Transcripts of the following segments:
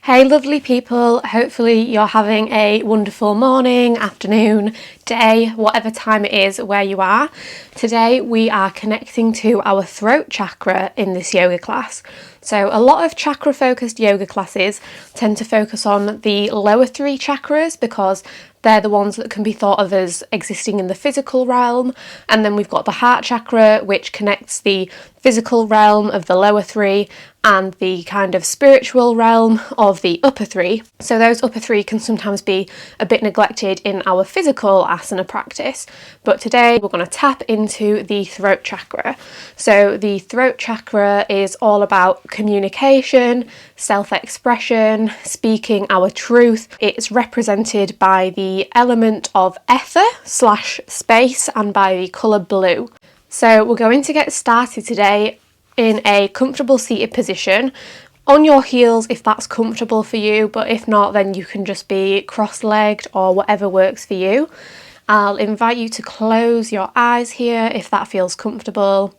Hey lovely people, hopefully you're having a wonderful morning, afternoon, day, whatever time it is where you are. Today we are connecting to our throat chakra in this yoga class. So a lot of chakra focused yoga classes tend to focus on the lower three chakras because they're the ones that can be thought of as existing in the physical realm. And then we've got the heart chakra, which connects the physical realm of the lower three and the kind of spiritual realm of the upper three. So those upper three can sometimes be a bit neglected in our physical asana practice. But today we're going to tap into the throat chakra. So the throat chakra is all about communication, self-expression, speaking our truth. It's represented by the element of ether/space and by the colour blue. So we're going to get started today in a comfortable seated position, on your heels if that's comfortable for you, but if not, then you can just be cross-legged or whatever works for you. I'll invite you to close your eyes here if that feels comfortable,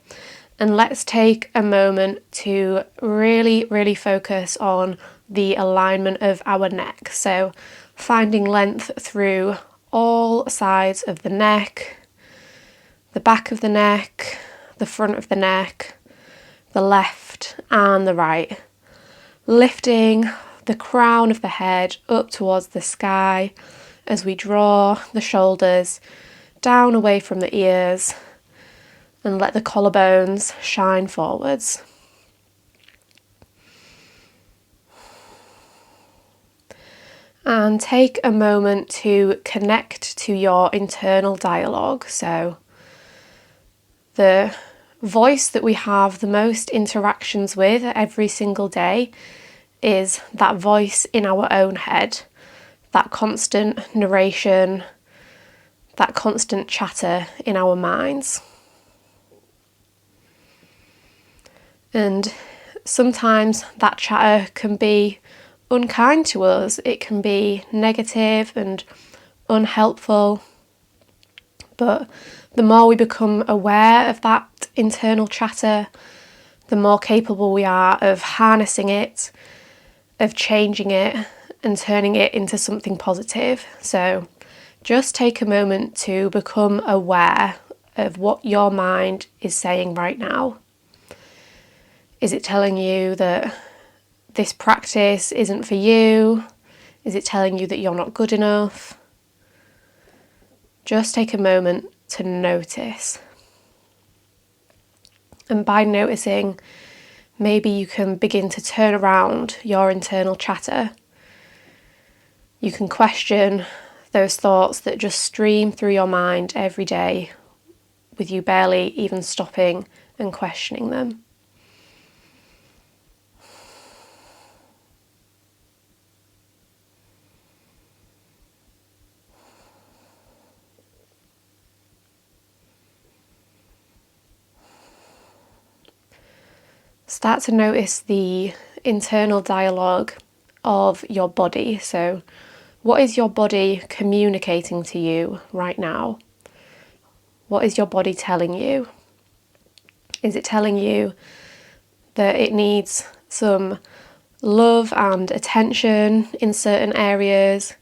and let's take a moment to really focus on the alignment of our neck. So finding length through all sides of the neck, the back of the neck, the front of the neck, the left and the right, lifting the crown of the head up towards the sky as we draw the shoulders down away from the ears and let the collarbones shine forwards. And take a moment to connect to your internal dialogue. So the voice that we have the most interactions with every single day is that voice in our own head, that constant narration, that constant chatter in our minds. And sometimes that chatter can be unkind to us, it can be negative and unhelpful, but the more we become aware of that internal chatter, the more capable we are of harnessing it, of changing it and turning it into something positive. So just take a moment to become aware of what your mind is saying right now. Is it telling you that this practice isn't for you? Is it telling you that you're not good enough? Just take a moment to notice. And by noticing, maybe you can begin to turn around your internal chatter. You can question those thoughts that just stream through your mind every day, with you barely even stopping and questioning them. Start to notice the internal dialogue of your body. So what is your body communicating to you right now? What is your body telling you? Is it telling you that it needs some love and attention in certain areas?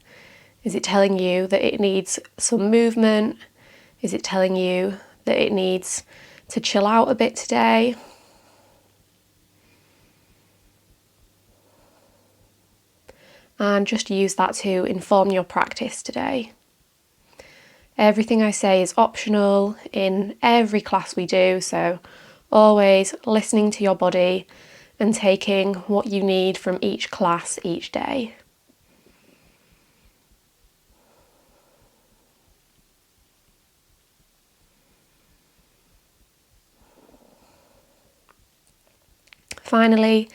Is it telling you that it needs some movement? Is it telling you that it needs to chill out a bit today? And just use that to inform your practice today. Everything I say is optional in every class we do, so always listening to your body and taking what you need from each class each day. Finally,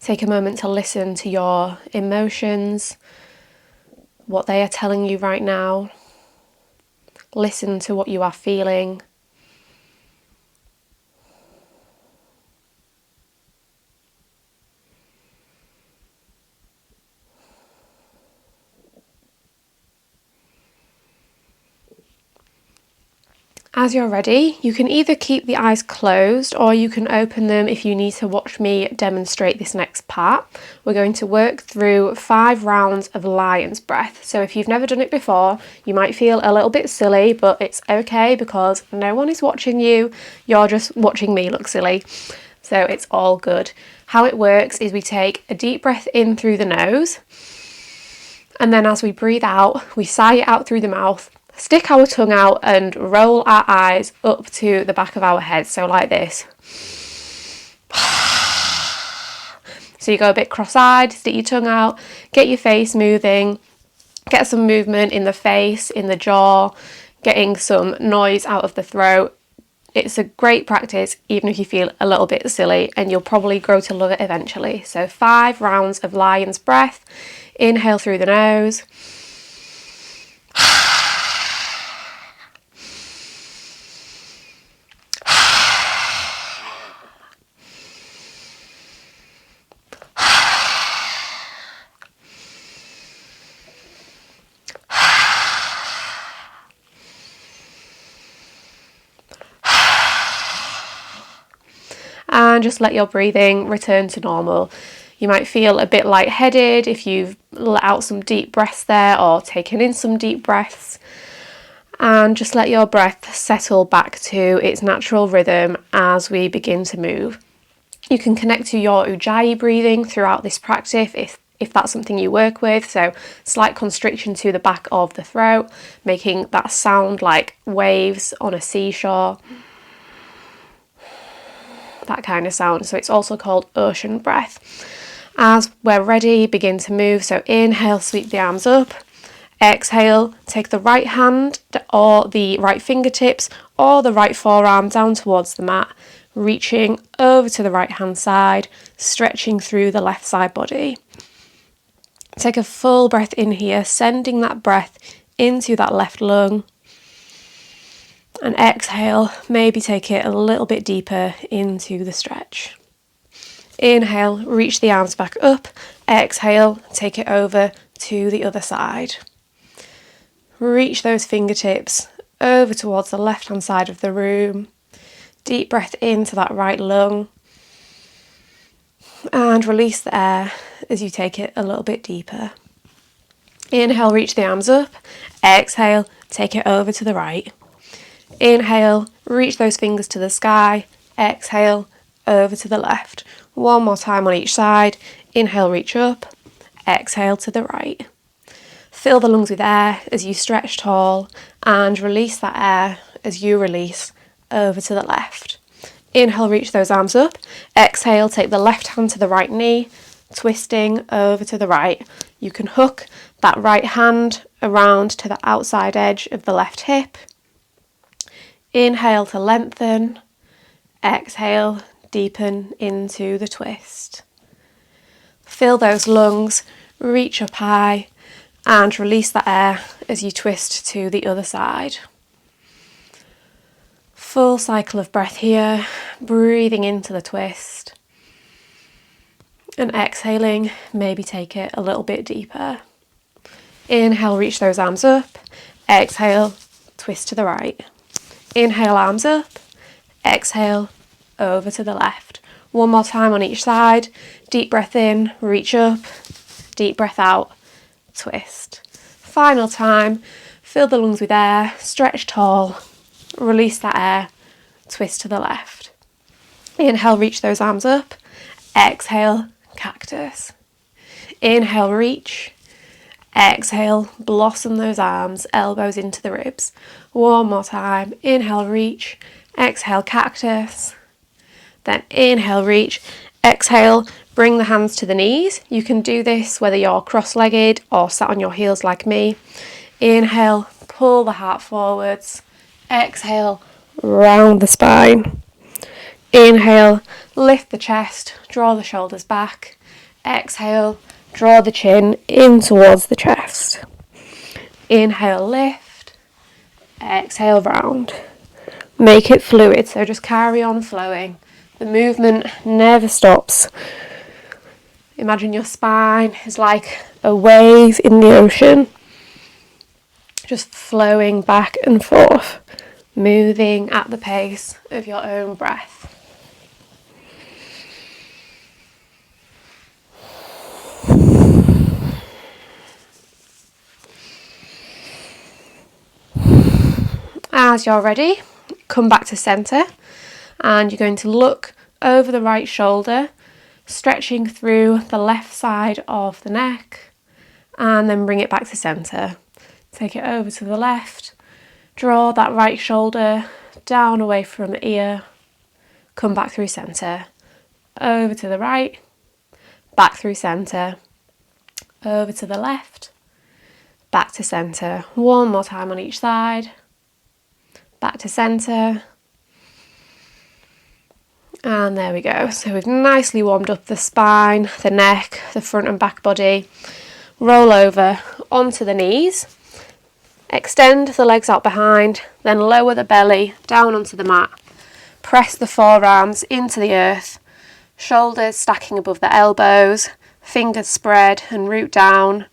take a moment to listen to your emotions, what they are telling you right now. Listen to what you are feeling. As you're ready, you can either keep the eyes closed or you can open them if you need to watch me demonstrate this next part. We're going to work through 5 rounds of lion's breath. So if you've never done it before, you might feel a little bit silly, but it's okay because no one is watching you. You're just watching me look silly. So it's all good. How it works is we take a deep breath in through the nose, and then as we breathe out, we sigh it out through the mouth, stick our tongue out and roll our eyes up to the back of our head, so like this. So you go a bit cross-eyed, stick your tongue out, get your face moving, get some movement in the face, in the jaw, getting some noise out of the throat. It's a great practice even if you feel a little bit silly, and you'll probably grow to love it eventually. So 5 rounds of lion's breath. Inhale through the nose. And just let your breathing return to normal. You might feel a bit lightheaded if you've let out some deep breaths there or taken in some deep breaths. And just let your breath settle back to its natural rhythm as we begin to move. You can connect to your ujjayi breathing throughout this practice if that's something you work with. So slight constriction to the back of the throat, making that sound like waves on a seashore. That kind of sound. So it's also called ocean breath. As we're ready, begin to move. So inhale, sweep the arms up. Exhale, take the right hand or the right fingertips or the right forearm down towards the mat, reaching over to the right hand side, stretching through the left side body. Take a full breath in here, sending that breath into that left lung. And exhale, maybe take it a little bit deeper into the stretch. Inhale, reach the arms back up. Exhale, take it over to the other side. Reach those fingertips over towards the left-hand side of the room. Deep breath into that right lung. And release the air as you take it a little bit deeper. Inhale, reach the arms up. Exhale, take it over to the right. Inhale, reach those fingers to the sky. Exhale, over to the left. One more time on each side. Inhale, reach up. Exhale to the right. Fill the lungs with air as you stretch tall, and release that air as you release over to the left. Inhale, reach those arms up. Exhale, take the left hand to the right knee, twisting over to the right. You can hook that right hand around to the outside edge of the left hip. Inhale to lengthen. Exhale, deepen into the twist. Fill those lungs, reach up high, and release that air as you twist to the other side. Full cycle of breath here, breathing into the twist. And exhaling, maybe take it a little bit deeper. Inhale, reach those arms up. Exhale, twist to the right. Inhale, arms up. Exhale, over to the left. One more time on each side. Deep breath in, reach up. Deep breath out, twist. Final time, fill the lungs with air, stretch tall, release that air, twist to the left. Inhale, reach those arms up. Exhale, cactus. Inhale, reach. Exhale, blossom those arms, elbows into the ribs. One more time. Inhale, reach. Exhale, cactus. Then inhale, reach. Exhale, bring the hands to the knees. You can do this whether you're cross-legged or sat on your heels like me. Inhale, pull the heart forwards. Exhale, round the spine. Inhale, lift the chest, draw the shoulders back. Exhale, draw the chin in towards the chest. Inhale, lift. Exhale, round. Make it fluid, so just carry on flowing. The movement never stops. Imagine your spine is like a wave in the ocean, just flowing back and forth. moving at the pace of your own breath. As you're ready, come back to centre, and you're going to look over the right shoulder, stretching through the left side of the neck, and then bring it back to centre. Take it over to the left, draw that right shoulder down away from the ear, come back through centre, over to the right, back through centre, over to the left, back to centre. One more time on each side, back to centre, and there we go. So we've nicely warmed up the spine, the neck, the front and back body. Roll over onto the knees, extend the legs out behind, then lower the belly down onto the mat. Press the forearms into the earth, shoulders stacking above the elbows, fingers spread and root down.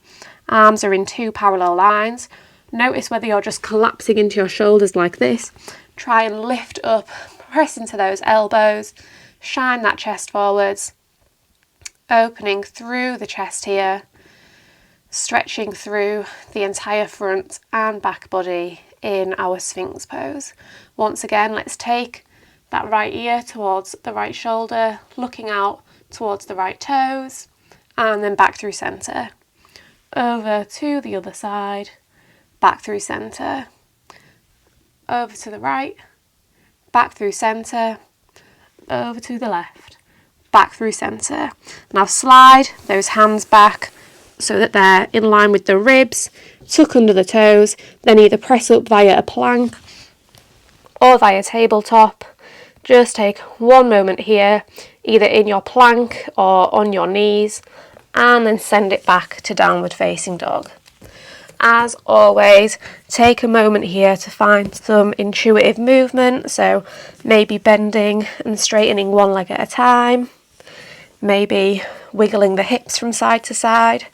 Arms are in 2 parallel lines. Notice whether you're just collapsing into your shoulders like this. Try and lift up, press into those elbows, shine that chest forwards, opening through the chest here, stretching through the entire front and back body in our Sphinx pose. Once again, let's take that right ear towards the right shoulder, looking out towards the right toes, and then back through centre. Over to the other side, back through centre, over to the right, back through centre, over to the left, back through centre. Now slide those hands back so that they're in line with the ribs, tuck under the toes, then either press up via a plank or via tabletop. Just take one moment here, either in your plank or on your knees, and then send it back to downward facing dog. As always, take a moment here to find some intuitive movement, so maybe bending and straightening one leg at a time, maybe wiggling the hips from side to side,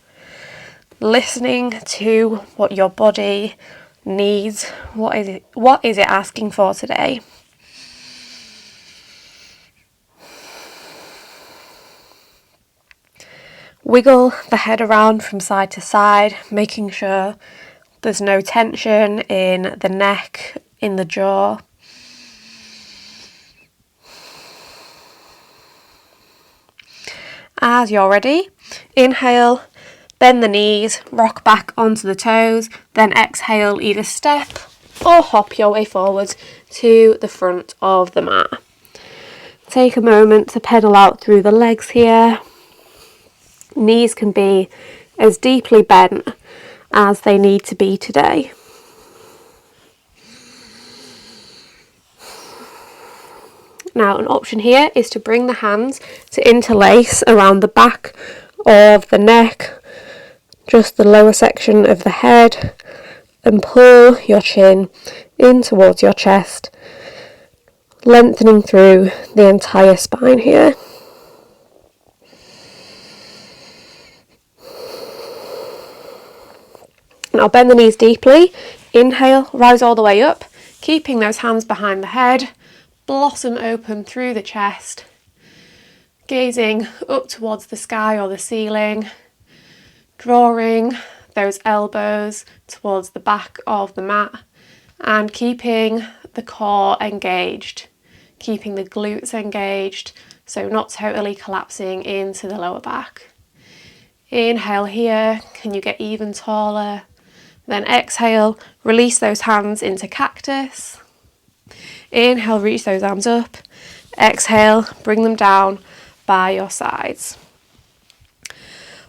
listening to what your body needs. What is it asking for today? Wiggle the head around from side to side, making sure there's no tension in the neck, in the jaw. As you're ready, inhale, bend the knees, rock back onto the toes, then exhale, either step or hop your way forwards to the front of the mat. Take a moment to pedal out through the legs here. Knees can be as deeply bent as they need to be today. Now, an option here is to bring the hands to interlace around the back of the neck, just the lower section of the head, and pull your chin in towards your chest, lengthening through the entire spine here. Now bend the knees deeply, inhale, rise all the way up, keeping those hands behind the head, blossom open through the chest, gazing up towards the sky or the ceiling, drawing those elbows towards the back of the mat and keeping the core engaged, keeping the glutes engaged, so not totally collapsing into the lower back. Inhale here, can you get even taller? Then exhale, release those hands into cactus. Inhale, reach those arms up. Exhale, bring them down by your sides.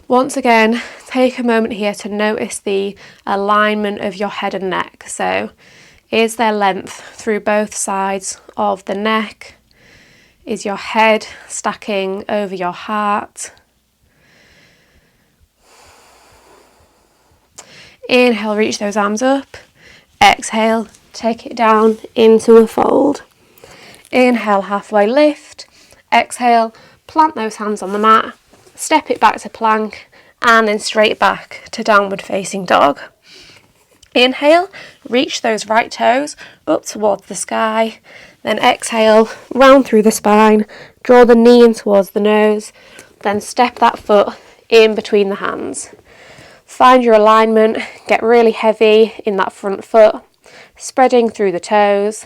Once again, take a moment here to notice the alignment of your head and neck. So, is there length through both sides of the neck? Is your head stacking over your heart? Inhale, reach those arms up. Exhale, take it down into a fold. Inhale, halfway lift. Exhale, plant those hands on the mat. Step it back to plank and then straight back to downward facing dog. Inhale, reach those right toes up towards the sky. Then exhale, round through the spine, draw the knee in towards the nose, then step that foot in between the hands. Find your alignment, get really heavy in that front foot, spreading through the toes.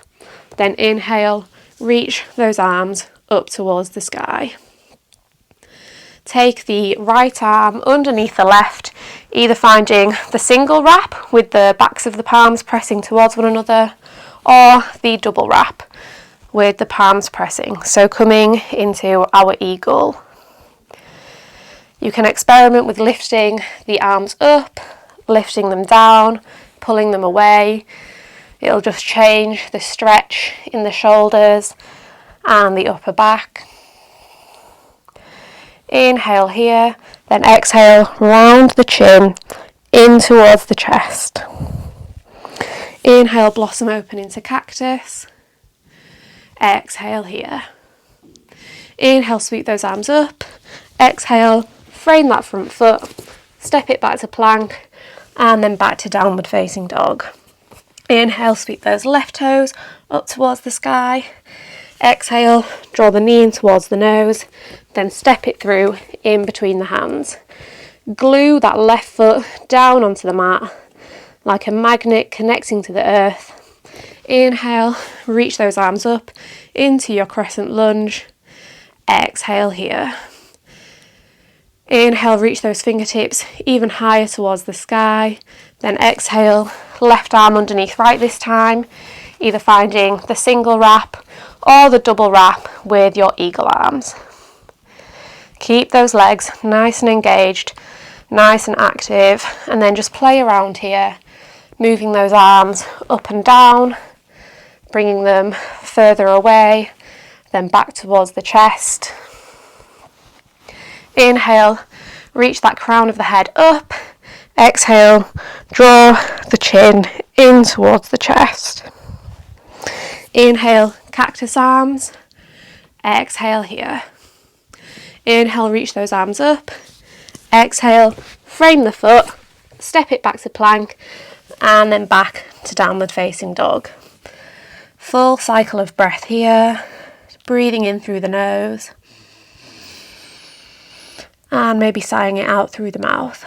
Then inhale, reach those arms up towards the sky. Take the right arm underneath the left, either finding the single wrap with the backs of the palms pressing towards one another, or the double wrap with the palms pressing. So coming into our eagle. You can experiment with lifting the arms up, lifting them down, pulling them away. It'll just change the stretch in the shoulders and the upper back. Inhale here, then exhale, round the chin in towards the chest. Inhale, blossom open into cactus. Exhale here. Inhale, sweep those arms up. Exhale, frame that front foot, step it back to plank, and then back to downward facing dog. Inhale, sweep those left toes up towards the sky. Exhale, draw the knee in towards the nose, then step it through in between the hands. Glue that left foot down onto the mat like a magnet connecting to the earth. Inhale, reach those arms up into your crescent lunge. Exhale here. Inhale, reach those fingertips even higher towards the sky. Then exhale, left arm underneath right this time, either finding the single wrap or the double wrap with your eagle arms. Keep those legs nice and engaged, nice and active, and then just play around here, moving those arms up and down, bringing them further away, then back towards the chest. Inhale, reach that crown of the head up. Exhale, draw the chin in towards the chest. Inhale, cactus arms. Exhale here. Inhale, reach those arms up. Exhale, frame the foot, step it back to plank, and then back to downward facing dog. Full cycle of breath here, breathing in through the nose, and maybe sighing it out through the mouth.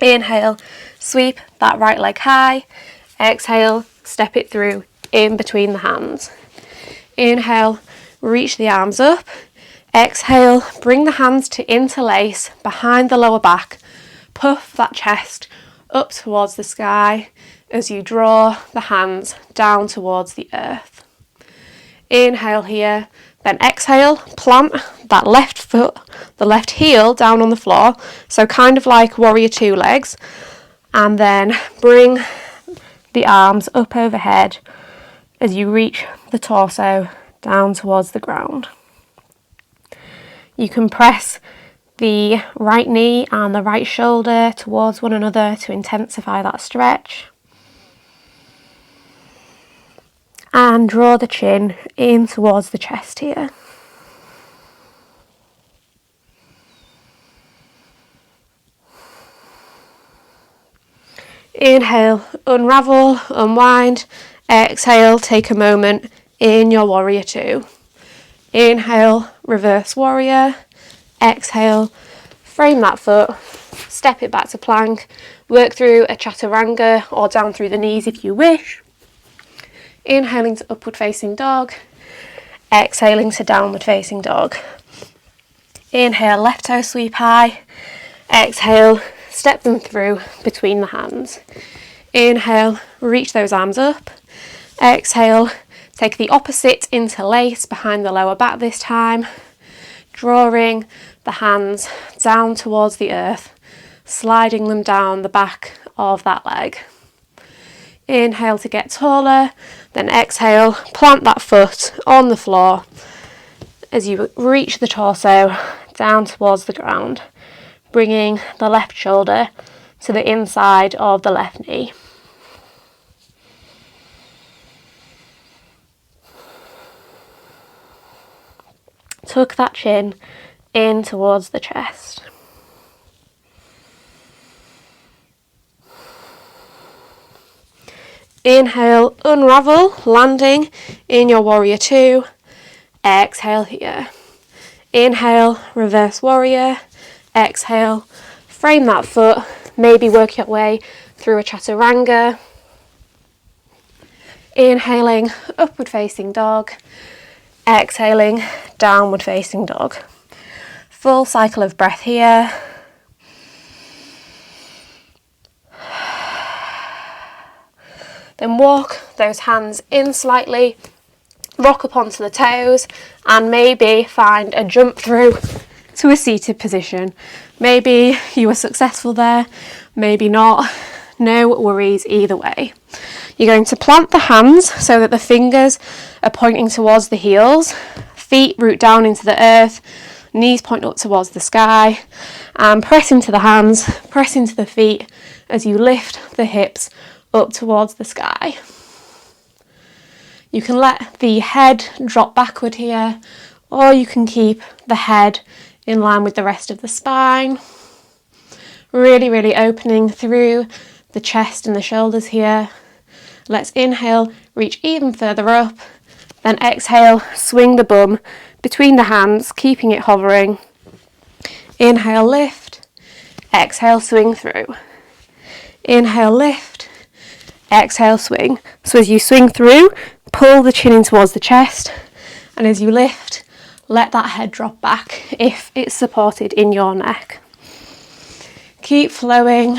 Inhale, sweep that right leg high. Exhale, step it through in between the hands. Inhale, reach the arms up. Exhale, bring the hands to interlace behind the lower back. Puff that chest up towards the sky as you draw the hands down towards the earth. Inhale here, then exhale, plant that left foot, the left heel down on the floor, so kind of like warrior two legs, and then bring the arms up overhead as you reach the torso down towards the ground. You can press the right knee and the right shoulder towards one another to intensify that stretch. And draw the chin in towards the chest here. Inhale, unravel, unwind. Exhale, take a moment in your warrior two. Inhale, reverse warrior. Exhale, frame that foot, step it back to plank, work through a chaturanga or down through the knees if you wish. Inhaling to upward facing dog, exhaling to downward facing dog. Inhale, left toe sweep high. Exhale, step them through between the hands. Inhale, reach those arms up. Exhale, take the opposite interlace behind the lower back this time, drawing the hands down towards the earth, sliding them down the back of that leg. Inhale to get taller, then exhale, plant that foot on the floor as you reach the torso down towards the ground, bringing the left shoulder to the inside of the left knee. Tuck that chin in towards the chest. Inhale, unravel, landing in your warrior two. Exhale here. Inhale, reverse warrior. Exhale, frame that foot. Maybe work your way through a chaturanga. Inhaling, upward facing dog. Exhaling, downward facing dog. Full cycle of breath here. Then walk those hands in slightly, rock up onto the toes, and maybe find a jump through to a seated position. Maybe you were successful there, maybe not. No worries either way. You're going to plant the hands so that the fingers are pointing towards the heels, feet root down into the earth, knees point up towards the sky, and press into the hands, press into the feet as you lift the hips up towards the sky. You can let the head drop backward here, or you can keep the head in line with the rest of the spine. Really opening through the chest and the shoulders here. Let's inhale, reach even further up, then exhale, swing the bum between the hands, keeping it hovering. Inhale, lift, exhale, swing through. Inhale, lift, exhale, swing. So as you swing through, pull the chin in towards the chest, and as you lift, let that head drop back if it's supported in your neck. Keep flowing,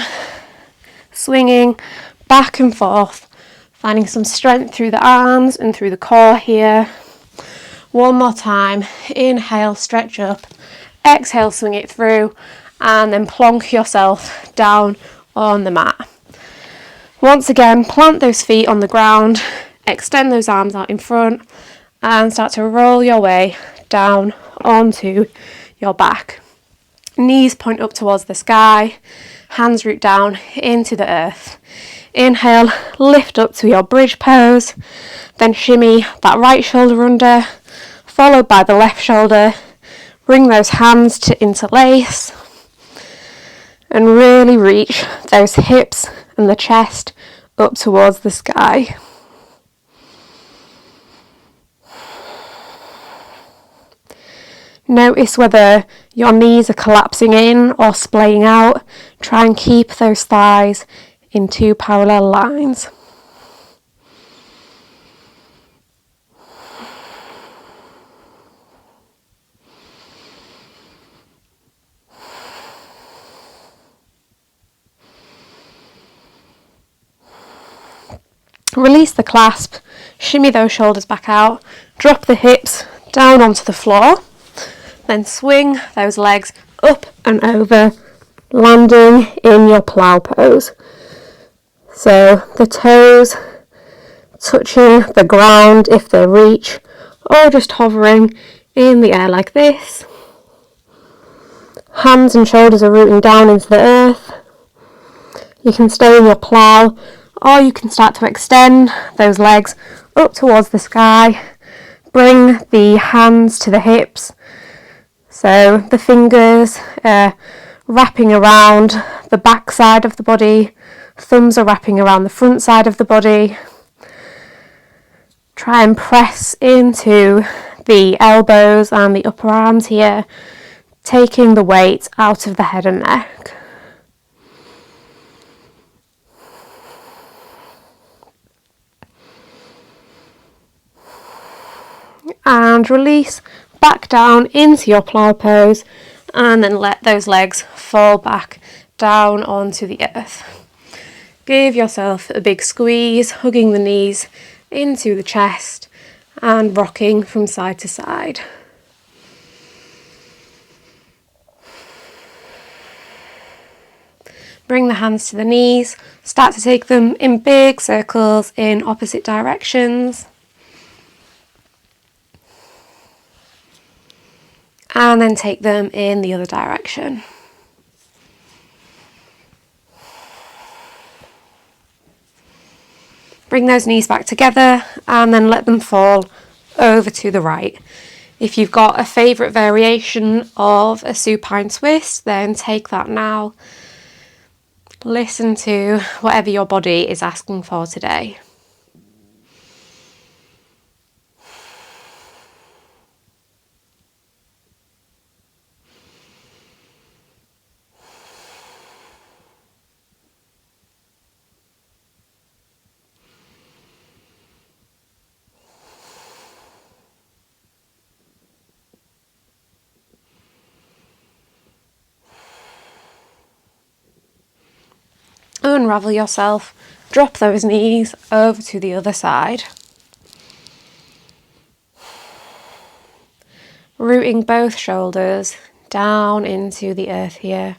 swinging back and forth, finding some strength through the arms and through the core here. One more time. Inhale, stretch up. Exhale, swing it through, and then plonk yourself down on the mat. Once again, plant those feet on the ground, extend those arms out in front, and start to roll your way down onto your back. Knees point up towards the sky, hands root down into the earth. Inhale, lift up to your bridge pose, then shimmy that right shoulder under, followed by the left shoulder. Bring those hands to interlace, and really reach those hips and the chest up towards the sky. Notice whether your knees are collapsing in or splaying out. Try and keep those thighs in two parallel lines. Release the clasp, shimmy those shoulders back out, drop the hips down onto the floor, then swing those legs up and over, landing in your plough pose. So the toes touching the ground if they reach, or just hovering in the air like this. Hands and shoulders are rooting down into the earth. You can stay in your plough, or you can start to extend those legs up towards the sky. Bring the hands to the hips, so the fingers are wrapping around the back side of the body, thumbs are wrapping around the front side of the body. Try and press into the elbows and the upper arms here, taking the weight out of the head and neck. And release back down into your plough pose, and then let those legs fall back down onto the earth. Give yourself a big squeeze, hugging the knees into the chest and rocking from side to side. Bring the hands to the knees, start to take them in big circles in opposite directions. And then take them in the other direction. Bring those knees back together and then let them fall over to the right. If you've got a favourite variation of a supine twist, then take that now. Listen to whatever your body is asking for today. unravel yourself, drop those knees over to the other side. Rooting both shoulders down into the earth here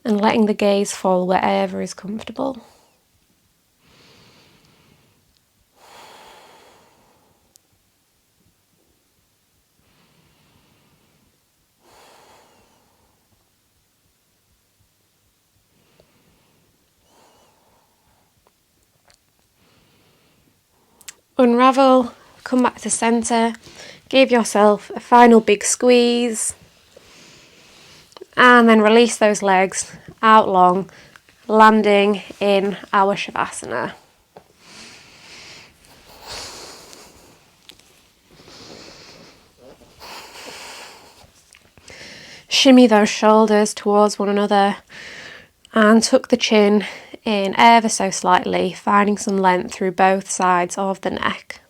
and letting the gaze fall wherever is comfortable. Unravel, come back to centre, give yourself a final big squeeze, and then release those legs out long, landing in our Savasana. Shimmy those shoulders towards one another and tuck the chin in ever so slightly, finding some length through both sides of the neck.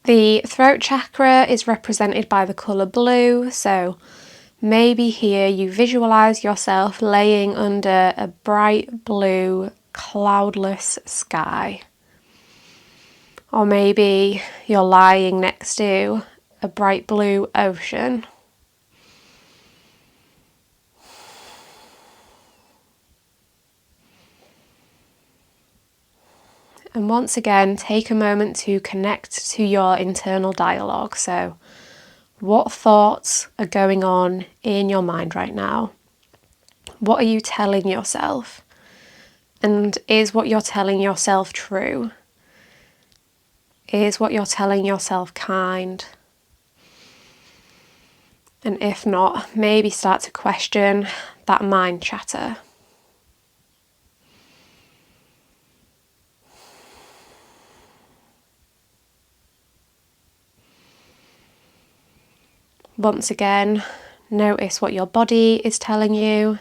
The throat chakra is represented by the colour blue, so maybe here you visualise yourself laying under a bright blue cloudless sky. Or maybe you're lying next to a bright blue ocean. And once again, take a moment to connect to your internal dialogue. So, what thoughts are going on in your mind right now? What are you telling yourself? And is what you're telling yourself true? Is what you're telling yourself kind? And if not, maybe start to question that mind chatter. Once again, notice what your body is telling you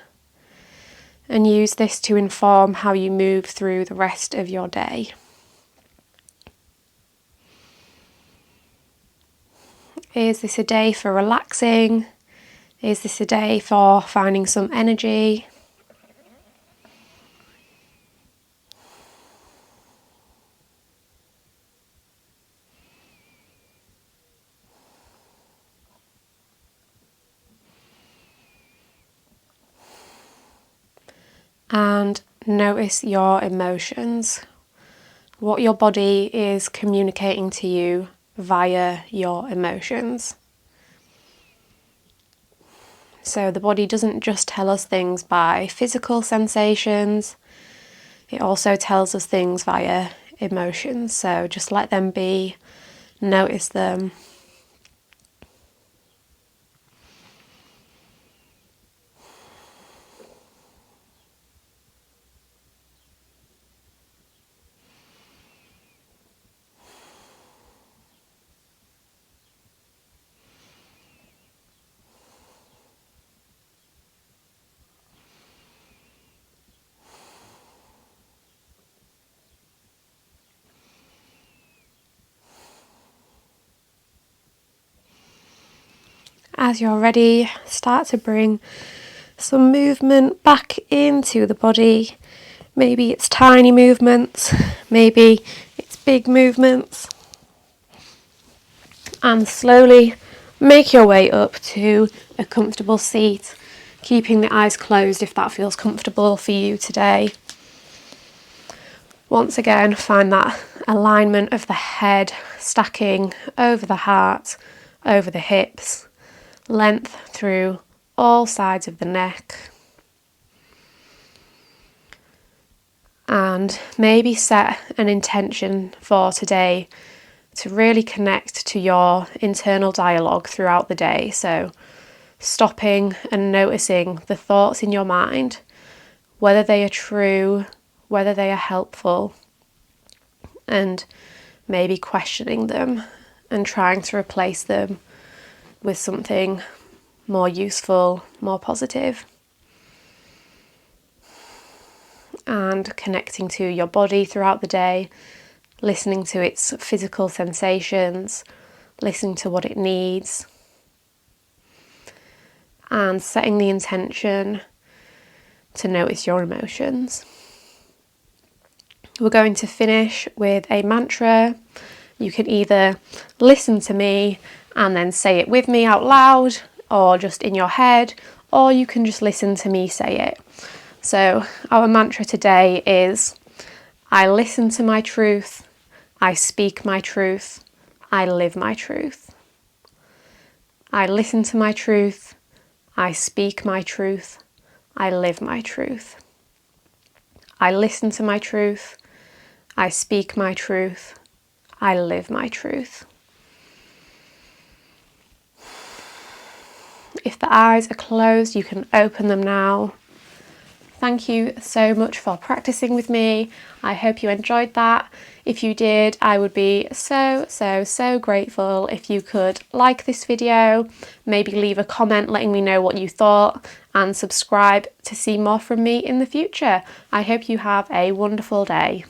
and use this to inform how you move through the rest of your day. Is this a day for relaxing? Is this a day for finding some energy? And notice your emotions, what your body is communicating to you via your emotions. So the body doesn't just tell us things by physical sensations, it also tells us things via emotions. So just let them be, notice them. As you're ready, start to bring some movement back into the body. Maybe it's tiny movements, maybe it's big movements. And slowly make your way up to a comfortable seat, keeping the eyes closed if that feels comfortable for you today. Once again, find that alignment of the head stacking over the heart, over the hips. Length through all sides of the neck. And maybe set an intention for today to really connect to your internal dialogue throughout the day. So stopping and noticing the thoughts in your mind, whether they are true, whether they are helpful, and maybe questioning them and trying to replace them with something more useful, more positive. And connecting to your body throughout the day, listening to its physical sensations, listening to what it needs, and setting the intention to notice your emotions. We're going to finish with a mantra. You can either listen to me and then say it with me out loud, or just in your head, or you can just listen to me say it. So our mantra today is, I listen to my truth, I speak my truth, I live my truth. I listen to my truth, I speak my truth, I live my truth. I listen to my truth, I speak my truth, I live my truth. If the eyes are closed, you can open them now. Thank you so much for practicing with me. I hope you enjoyed that. If you did, I would be so grateful if you could like this video, maybe leave a comment letting me know what you thought, and subscribe to see more from me in the future. I hope you have a wonderful day.